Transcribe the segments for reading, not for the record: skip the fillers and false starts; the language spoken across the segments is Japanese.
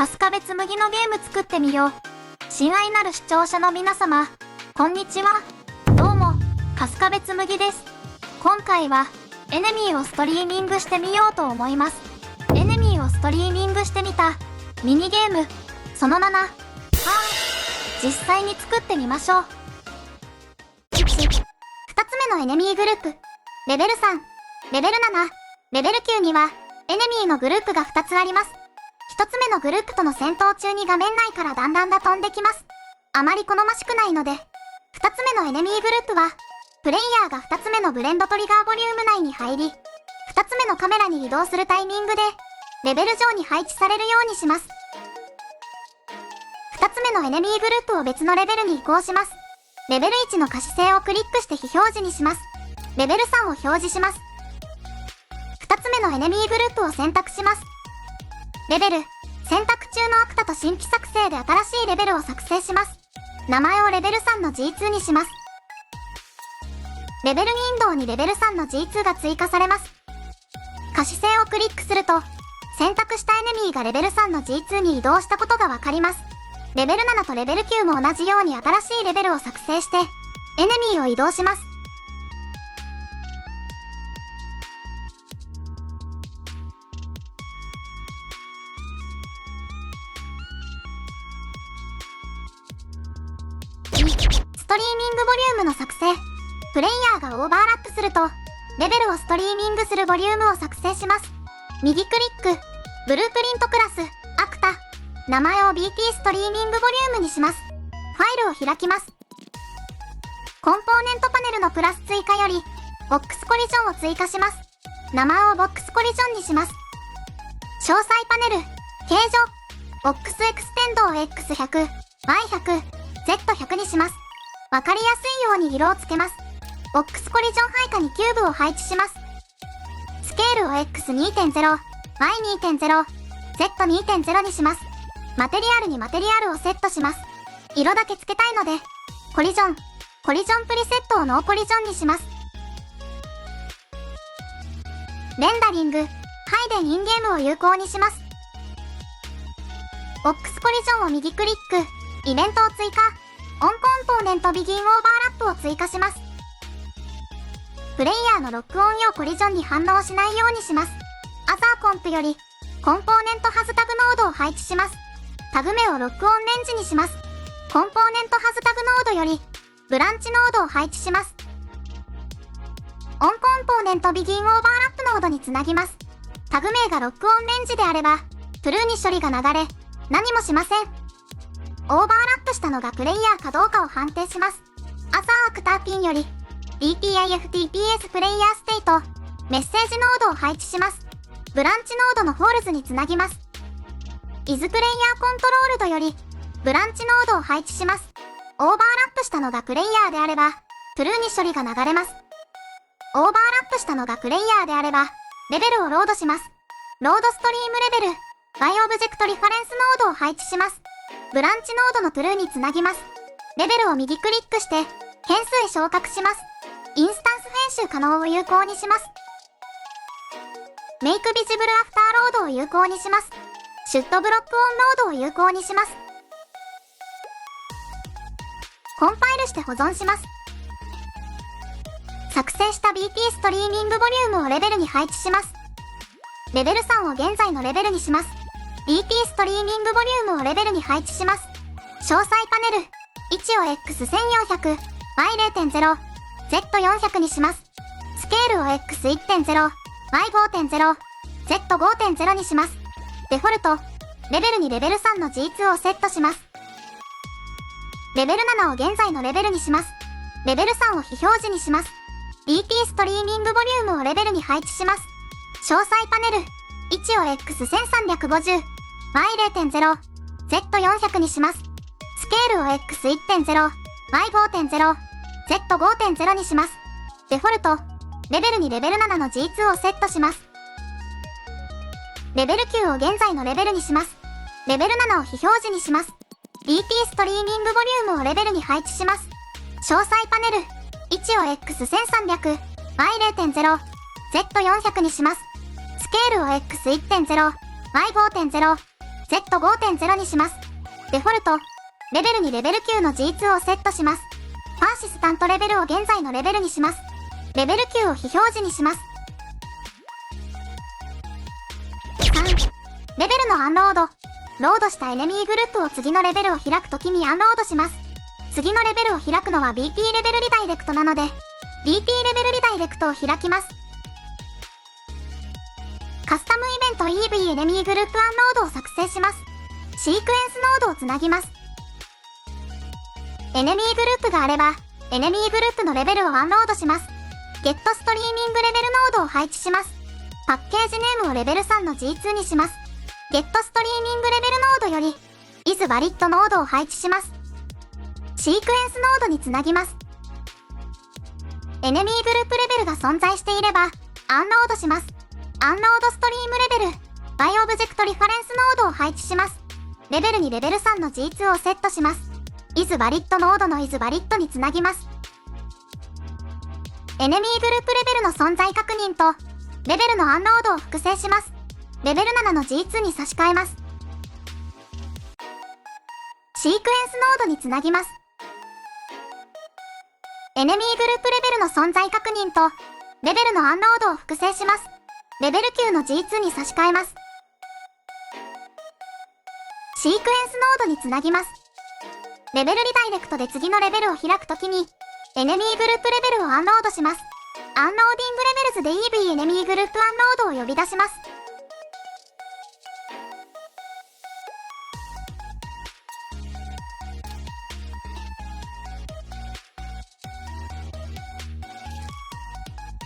春日部つむぎのゲーム作ってみよう。親愛なる視聴者の皆様、こんにちは。どうも、春日部つむぎです。今回は、エネミーをストリーミングしてみようと思います。エネミーをストリーミングしてみた、ミニゲーム、その7。実際に作ってみましょう。2つ目のエネミーグループ、レベル3、レベル7、レベル9には、エネミーのグループが2つあります。1つ目のグループとの戦闘中に画面内から弾丸が飛んできます。あまり好ましくないので、2つ目のエネミーグループは、プレイヤーが2つ目のブレンドトリガーボリューム内に入り、2つ目のカメラに移動するタイミングで、レベル上に配置されるようにします。2つ目のエネミーグループを別のレベルに移行します。レベル1の可視性をクリックして非表示にします。レベル3を表示します。2つ目のエネミーグループを選択します。レベル、選択中のアクタと新規作成で新しいレベルを作成します。名前をレベル3の G2 にします。レベル2引導にレベル3の G2 が追加されます。可視性をクリックすると、選択したエネミーがレベル3の G2 に移動したことがわかります。レベル7とレベル9も同じように新しいレベルを作成して、エネミーを移動します。ストリーミングボリュームの作成。プレイヤーがオーバーラップすると、レベルをストリーミングするボリュームを作成します。右クリック、ブループリントクラス、アクタ。名前を BT ストリーミングボリュームにします。ファイルを開きます。コンポーネントパネルのプラス追加より、ボックスコリジョンを追加します。名前をボックスコリジョンにします。詳細パネル、形状、ボックスエクステンドを X100、Y100、Z100 にします。わかりやすいように色をつけます。ボックスコリジョン配下にキューブを配置します。スケールを X2.0、Y2.0、Z2.0 にします。マテリアルにマテリアルをセットします。色だけつけたいので、コリジョンプリセットをノーコリジョンにします。レンダリング、ハイデンインゲームを有効にします。ボックスコリジョンを右クリック、イベントを追加、オンコンポーネントビギンオーバーラップを追加します。プレイヤーのロックオン用コリジョンに反応しないようにします。アザーコンプより、コンポーネントハズタグノードを配置します。タグ名をロックオンレンジにします。コンポーネントハズタグノードより、ブランチノードを配置します。オンコンポーネントビギンオーバーラップノードにつなぎます。タグ名がロックオンレンジであれば、トゥルーに処理が流れ、何もしません。オーバーラップしたのがプレイヤーかどうかを判定します。アザーアクターピンより、DPIFTPS プレイヤーステイト、メッセージノードを配置します。ブランチノードのホールズにつなぎます。イズプレイヤーコントロールドより、ブランチノードを配置します。オーバーラップしたのがプレイヤーであれば、トゥルーに処理が流れます。オーバーラップしたのがプレイヤーであれば、レベルをロードします。ロードストリームレベル、バイオブジェクトリファレンスノードを配置します。ブランチノードのトゥルーにつなぎます。レベルを右クリックして、変数へ昇格します。インスタンス編集可能を有効にします。メイクビジブルアフターロードを有効にします。シュットブロックオンロードを有効にします。コンパイルして保存します。作成した BT ストリーミングボリュームをレベルに配置します。レベル3を現在のレベルにします。BT ストリーミングボリュームをレベルに配置します。詳細パネル、1を X1400、Y0.0、Z400 にします。スケールを X1.0、Y5.0、Z5.0 にします。デフォルト、レベルにレベル3の G2 をセットします。レベル7を現在のレベルにします。レベル3を非表示にします。BT ストリーミングボリュームをレベルに配置します。詳細パネル、1を X1350、Y0.0、Z400 にします。スケールを X1.0、Y5.0、Z5.0 にします。デフォルト、レベルにレベル7の G2 をセットします。レベル9を現在のレベルにします。レベル7を非表示にします。BT ストリーミングボリュームをレベルに配置します。詳細パネル、1を X1300、Y0.0、Z400 にします。スケールを X1.0、Y5.0、Z5.0 にします。デフォルト、レベルにレベル9の G2 をセットします。パーシスタントレベルを現在のレベルにします。レベル9を非表示にします。3、レベルのアンロード。ロードしたエネミーグループを次のレベルを開くときにアンロードします。次のレベルを開くのは BT レベルリダイレクトなので、BT レベルリダイレクトを開きます。カスタムイベント EV エネミーグループアンロードを作成します。シークエンスノードをつなぎます。エネミーグループがあれば、エネミーグループのレベルをアンロードします。ゲットストリーミングレベルノードを配置します。パッケージネームをレベル3の G2 にします。ゲットストリーミングレベルノードより、is valid ノードを配置します。シークエンスノードにつなぎます。エネミーグループレベルが存在していれば、アンロードします。アンロードストリームレベル、by オブジェクトリファレンスノードを配置します。レベルにレベル3の G2 をセットします。is valid ノードの is valid につなぎます。エネミーグループレベルの存在確認と、レベルのアンロードを複製します。レベル7の G2 に差し替えます。シークエンスノードにつなぎます。エネミーグループレベルの存在確認と、レベルのアンロードを複製します。レベル9の G2 に差し替えます。シークエンスノードにつなぎます。レベルリダイレクトで次のレベルを開くときに、エネミーグループレベルをアンロードします。アンローディングレベルズで EV エネミーグループアンロードを呼び出します。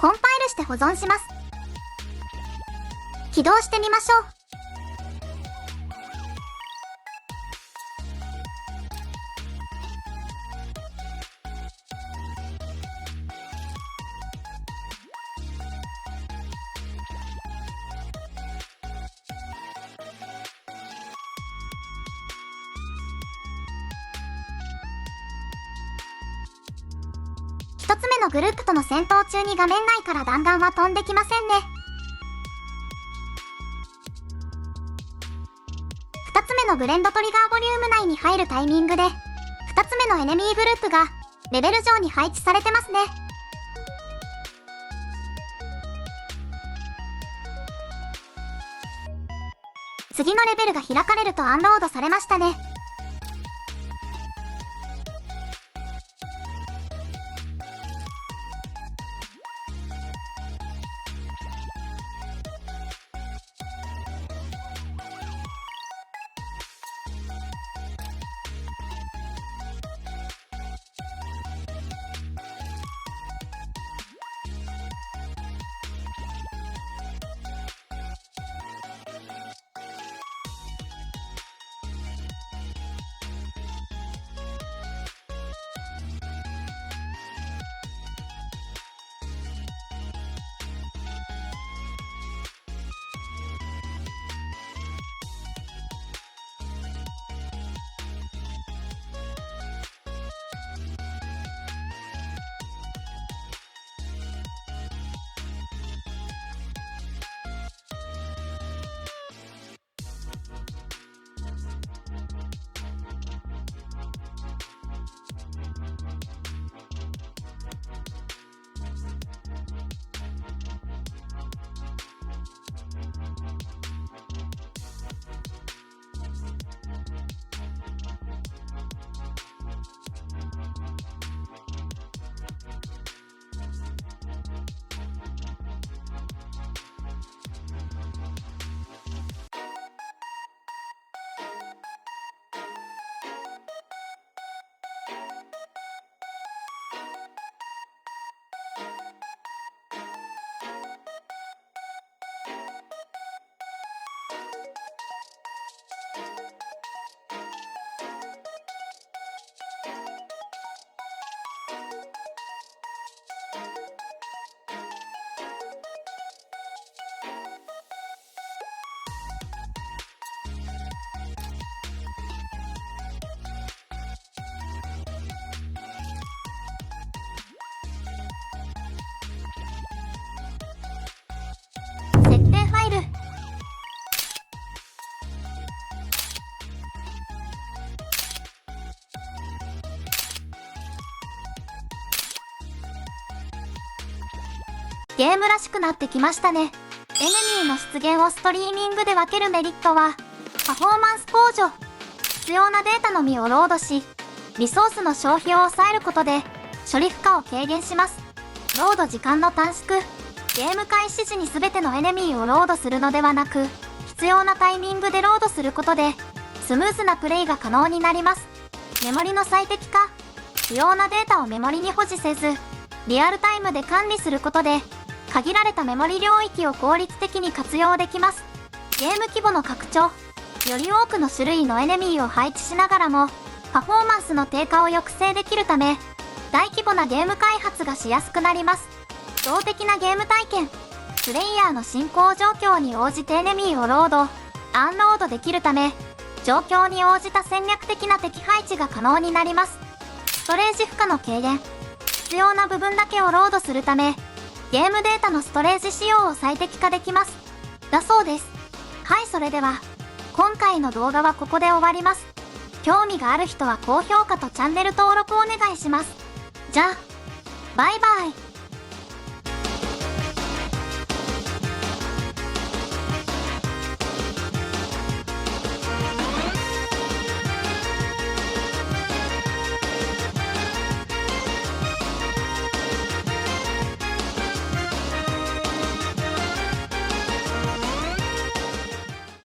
コンパイルして保存します。起動してみましょう。一つ目のグループとの戦闘中に画面内から弾丸は飛んできませんね。二つ目のブレンドトリガーボリューム内に入るタイミングで、二つ目のエネミーグループがレベル上に配置されてますね。次のレベルが開かれるとアンロードされましたね。ゲームらしくなってきましたね。エネミーの出現をストリーミングで分けるメリットは、パフォーマンス向上。必要なデータのみをロードし、リソースの消費を抑えることで、処理負荷を軽減します。ロード時間の短縮。ゲーム開始時に全てのエネミーをロードするのではなく、必要なタイミングでロードすることで、スムーズなプレイが可能になります。メモリの最適化。不要なデータをメモリに保持せず、リアルタイムで管理することで、限られたメモリ領域を効率的に活用できます。ゲーム規模の拡張。より多くの種類のエネミーを配置しながらも、パフォーマンスの低下を抑制できるため、大規模なゲーム開発がしやすくなります。動的なゲーム体験。プレイヤーの進行状況に応じてエネミーをロード、アンロードできるため、状況に応じた戦略的な敵配置が可能になります。ストレージ負荷の軽減。必要な部分だけをロードするため、ゲームデータのストレージ使用を最適化できます。だそうです。はい、それでは、今回の動画はここで終わります。興味がある人は高評価とチャンネル登録お願いします。じゃあ、バイバイ。